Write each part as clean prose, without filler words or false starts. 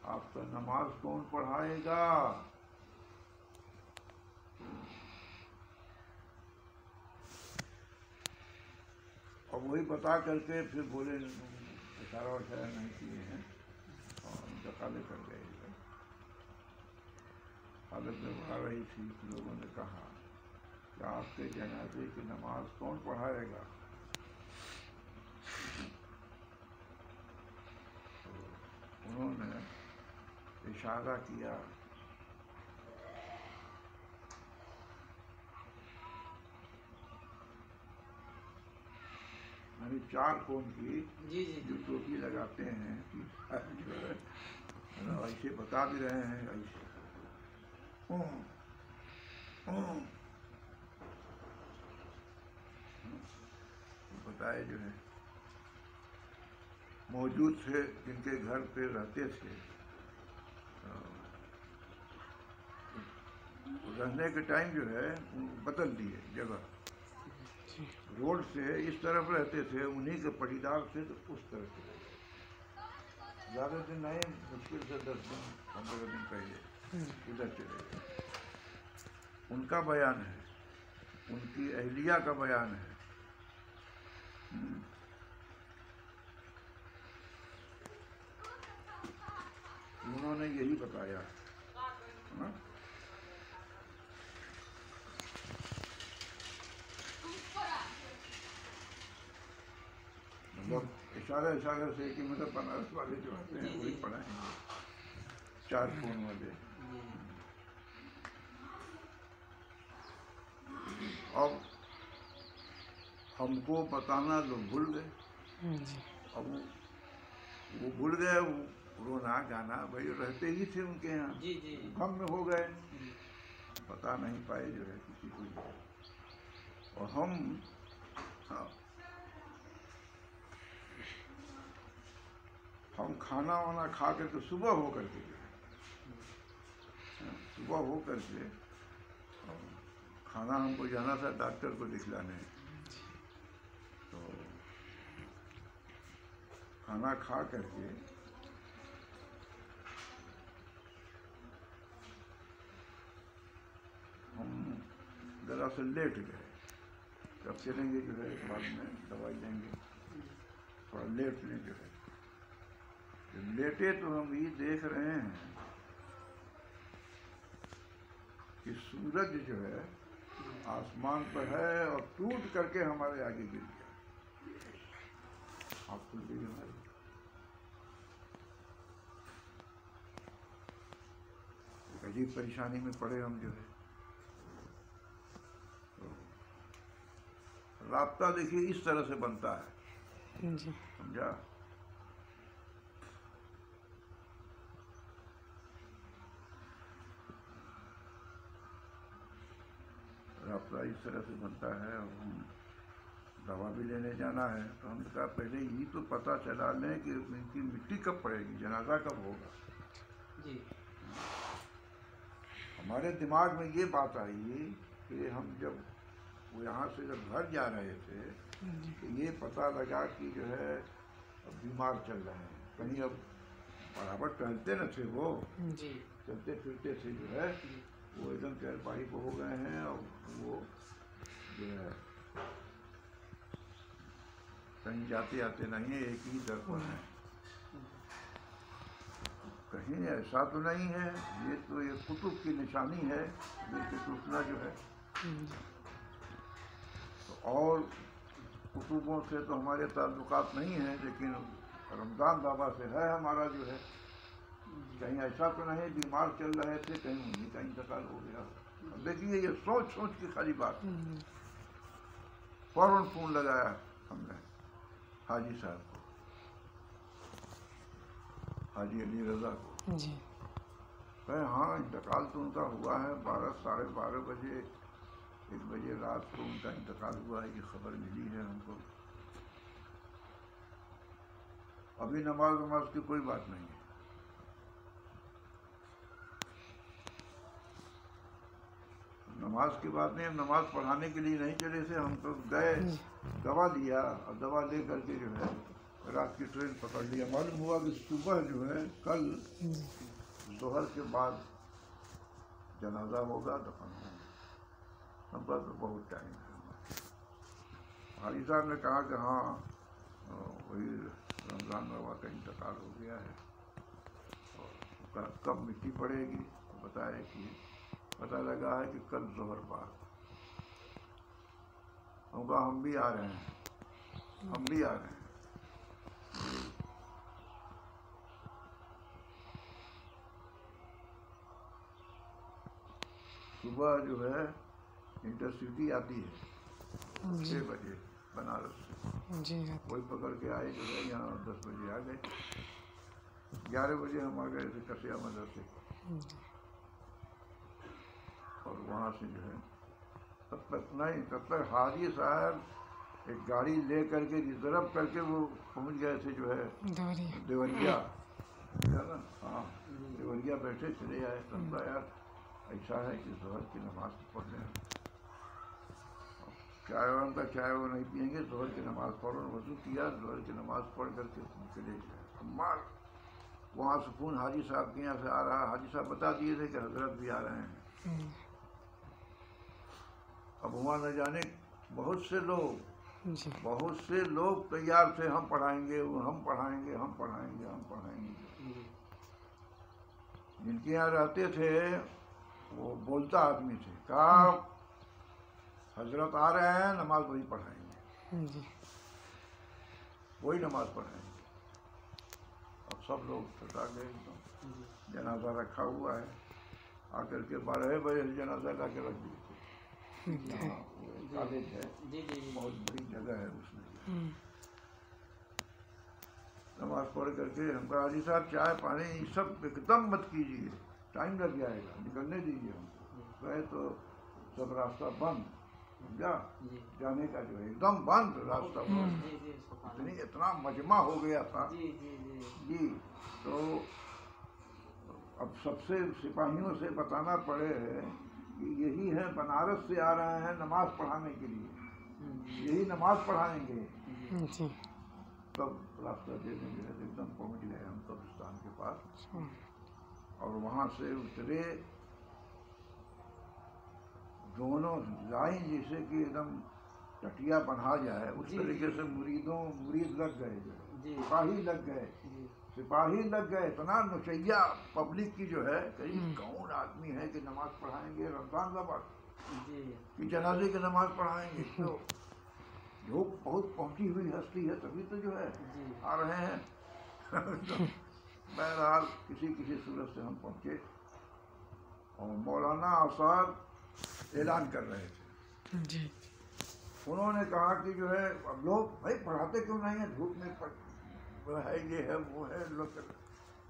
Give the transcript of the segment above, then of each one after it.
आपका नमाज कौन पढ़ाएगा? और वही बता करके फिर बोले इशारा वशारा नहीं किए हैं और इंतकाल कर गए। हालत में आ रही थी, लोगों ने कहा कि आपके जनाजे की नमाज कौन पढ़ाएगा? तो उन्होंने इशारा किया, यानी चार कोन की जो टोपी लगाते हैं कि जो है ऐसे बता भी रहे हैं, ऐसे बताए जो है मौजूद थे, जिनके घर पे रहते थे, रहने के टाइम जो है बदल दिए जगह। रोड से इस तरफ रहते थे, उन्हीं के पटीदार थे तो उस तरफ से रहते। ज़्यादा दिन नहीं, मुश्किल से 10 दिन 15 दिन पहले उधर चले गए। उनका बयान है, उनकी अहलिया का बयान है। उन्होंने यही बताया। मतलब इशारा से कि मतलब बनारस वाले जो आते हैं वही पढ़ाएंगे, चार फोन वाले। अब हमको बताना लोग भूल गए। अब वो भूल गए, रोना गाना भाई रहते ही थे उनके यहाँ, गम में हो गए, बता नहीं पाए जो है किसी को। और हम खाना वाना खा करके सुबह हो करके खाना हमको जाना था डॉक्टर को दिखलाने। तो खाना खा करके हम जरा से लेट गए। जब चलेंगे जो है बाद में दवाई लेंगे, थोड़ा लेट लें जो है। लेटे तो हम ये देख रहे हैं कि सूरज जो है आसमान पर है और टूट करके हमारे आगे गिर गया। आप खुल गई हमारी। एक अजीब परेशानी में पड़े हम जो है। तो राब्ता देखिए इस तरह से बनता है, समझा? राब्ता इस तरह से बनता है। और हम दवा भी लेने जाना है तो हमने कहा पहले ये तो पता चला लें कि इनकी मिट्टी कब पड़ेगी, जनाजा कब होगा। हमारे दिमाग में ये बात आई कि हम जब वो यहाँ से जब घर जा रहे थे तो ये पता लगा कि जो है अब बीमार चल रहे हैं, कहीं अब बराबर टहलते न थे, वो चलते फिरते थे जो है, वो एकदम चरपाई को हो गए हैं। और वो जो है कहीं जाते आते नहीं है, एक ही दर पर है। कहीं ऐसा तो नहीं है, ये तो ये कुतुब की निशानी है, ये टूटना जो है। तो और कुतुबों से तो हमारे ताल्लुकात नहीं हैं, लेकिन रमज़ान बाबा से है हमारा जो है। कहीं ऐसा तो नहीं बीमार चल रहे थे, कहीं उन्हीं का इंतकाल हो गया। अब देखिए ये सोच सोच की खाली बात। फौरन फोन लगाया हमने हाजी साहब को, हाजी अली रजा को। कहे हाँ इंतकाल तो उनका हुआ है, 12 साढ़े 12 बजे 1 बजे रात को उनका इंतकाल हुआ है, ये खबर मिली है हमको। अभी नमाज की कोई बात नहीं है। नमाज की बात नहीं, हम नमाज पढ़ाने के लिए नहीं चले थे, हम तो गए, दवा लिया और दवा ले करके जो है रात की ट्रेन पकड़ लिया। मालूम हुआ कि सुबह जो है कल दोहर के बाद जनाजा होगा, दफन होगा। हमका तो बहुत टाइम है। हाजी साहब ने कहा कि हाँ वही रमज़ान बाबा का इंतकाल हो गया है और कब मिट्टी पड़ेगी, तो बताया कि पता लगा है कि कल जोहर बाद। हमका हम भी आ रहे हैं, हम भी आ रहे हैं। सुबह जो है इंटरसिटी आती है 6 बजे बनारस से जी, वही पकड़ के आए जो है यहाँ 10 बजे आ गए। 11 बजे हम आ गए थे कसिया मदरसे और वहाँ से जो है तब तक हाजी साहब एक गाड़ी ले करके रिजर्व करके वो पहुँच गए थे जो है देवरिया है ना। हाँ देवरिया बैठे चले आए। समझा यार ऐसा है कि जोहर की नमाज पढ़ने चाय का चाय वो नहीं पियेंगे, जोहर की नमाज पढ़ो। वजू किया, जोहर की नमाज पढ़ करके चले गए। मार वहाँ से फोन हाजी साहब के यहाँ से आ रहा। हाजी साहब बता दिए थे कि हजरत भी आ रहे हैं। अब वहाँ न जाने बहुत से लोग तैयार थे, हम पढ़ाएंगे, हम पढ़ाएंगे, हम पढ़ाएंगे, हम पढ़ाएंगे। जिनके यहाँ रहते थे वो बोलता आदमी थे, कहा हजरत आ रहे हैं, नमाज वही पढ़ाएंगे, वही नमाज पढ़ाएंगे। अब सब लोग छुटा गए एकदम। जनाजा रखा हुआ है, आकर के 12 बजे जनाजा ला के रख दिए थे। कॉलेज है, बहुत बड़ी जगह है उसमें। नमाज पढ़ करके हमको हाजी साहब चाय पानी ये सब एकदम मत कीजिए, टाइम लग जाएगा, निकलने दीजिए हमको। गए तो सब रास्ता बंद, समझा, जाने का जो है एकदम बंद रास्ता बंद। इतना मजमा हो गया था जी। तो अब सबसे सिपाहियों से बताना पड़े कि यही है, बनारस से आ रहे हैं नमाज पढ़ाने के लिए, यही नमाज पढ़ाएंगे। तब रास्ता देने जो है एकदम पहुँच गए हम कब्रिस्तान के पास और वहाँ से उतरे। दोनों लाइन जैसे कि एकदम टटिया बना जाए उस तरीके से मुरीद लग गए, सिपाही लग गए। इतना नौचैया पब्लिक की जो है, कहीं कौन आदमी है कि नमाज पढ़ाएंगे रमजान बाबा कि जनाजे की नमाज पढ़ाएंगे। तो जो बहुत पहुंची हुई हस्ती है तभी तो जो है आ रहे हैं। तो बहरहाल किसी सूरत से हम पहुंचे और मौलाना आसाद ऐलान कर रहे थे जी। उन्होंने कहा कि जो है अब लोग भाई पढ़ाते क्यों नहीं है, धूप में है, ये है वो है, लोग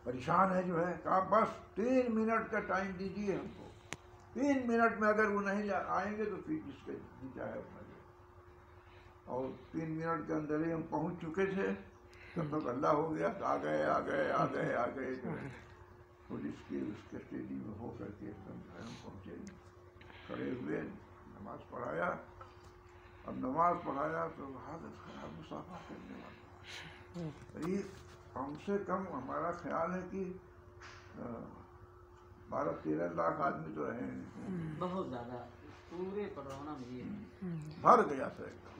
परेशान है जो है। कहा बस 3 मिनट का टाइम दीजिए हमको, 3 मिनट में अगर वो नहीं आएंगे तो फिर जिसके जीता है अपना। और 3 मिनट के अंदर ही हम पहुंच चुके थे। तब तक अल्लाह हो गया, आ गए जो है पुलिस की उसके स्टेडियम में हो करके एकदम हम पहुँचे, खड़े हुए, नमाज पढ़ाया। अब नमाज पढ़ाया तो हालत खराब, मुसाफा करने वाला करीब कम से कम हमारा ख्याल है कि 12-13 लाख आदमी तो रहे हैं। बहुत ज़्यादा पूरे पटरौना में भर गया था एकदम।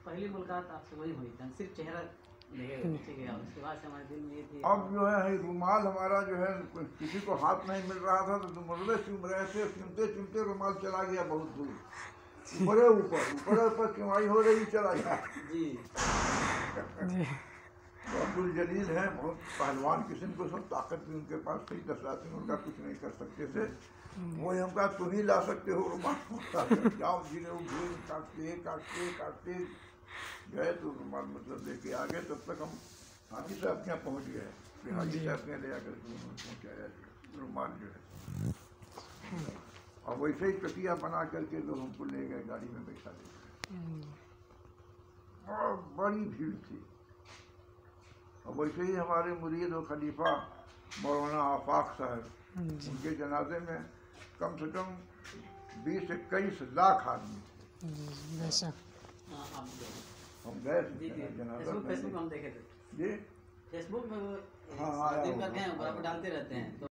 पहली मुलाकात आपसे वही हुई थी, सिर्फ चेहरा देखे गया, उसके बाद से हमारे दिल में ये थी। अब जो है रुमाल हमारा जो है किसी को हाथ नहीं मिल रहा था तो मुर्दे चूम रहे थे, चुमते रुमाल चला गया बहुत दूर, ऊपर चुमाई हो रही, चला गया जी। तो अब्दुल जलील हैं, बहुत पहलवान किस्म को, सब ताकत भी उनके पास थी, 10 आदमी उनका कुछ नहीं कर सकते थे। वही हम कहा तुम ही ला सकते हो रुमाल, जाओ धीरे काटते गए तो रुमाल मतलब लेके आ गए। तब तक हम हाजी साहब के यहाँ पहुँच गए, फिर हाजी साहब के यहाँ ले आकर पहुँचाया रुमाल जो है। और वैसे ही टटिया बना करके लोग हमको ले गए, गाड़ी में बैठा ले गए। बहुत बड़ी भीड़ थी। और वैसे ही हमारे मुरीद और खलीफा मौलाना आफाक साहब, उनके जनाजे में कम से कम 20-21 लाख आदमी थे। हम गए थे जी जी जनाजा फेसबुक में। हम देखे थे, जी फेसबुक में वो हाँ, आया दिन होगा, करके हैं, आया बराबर डालते रहते हैं तो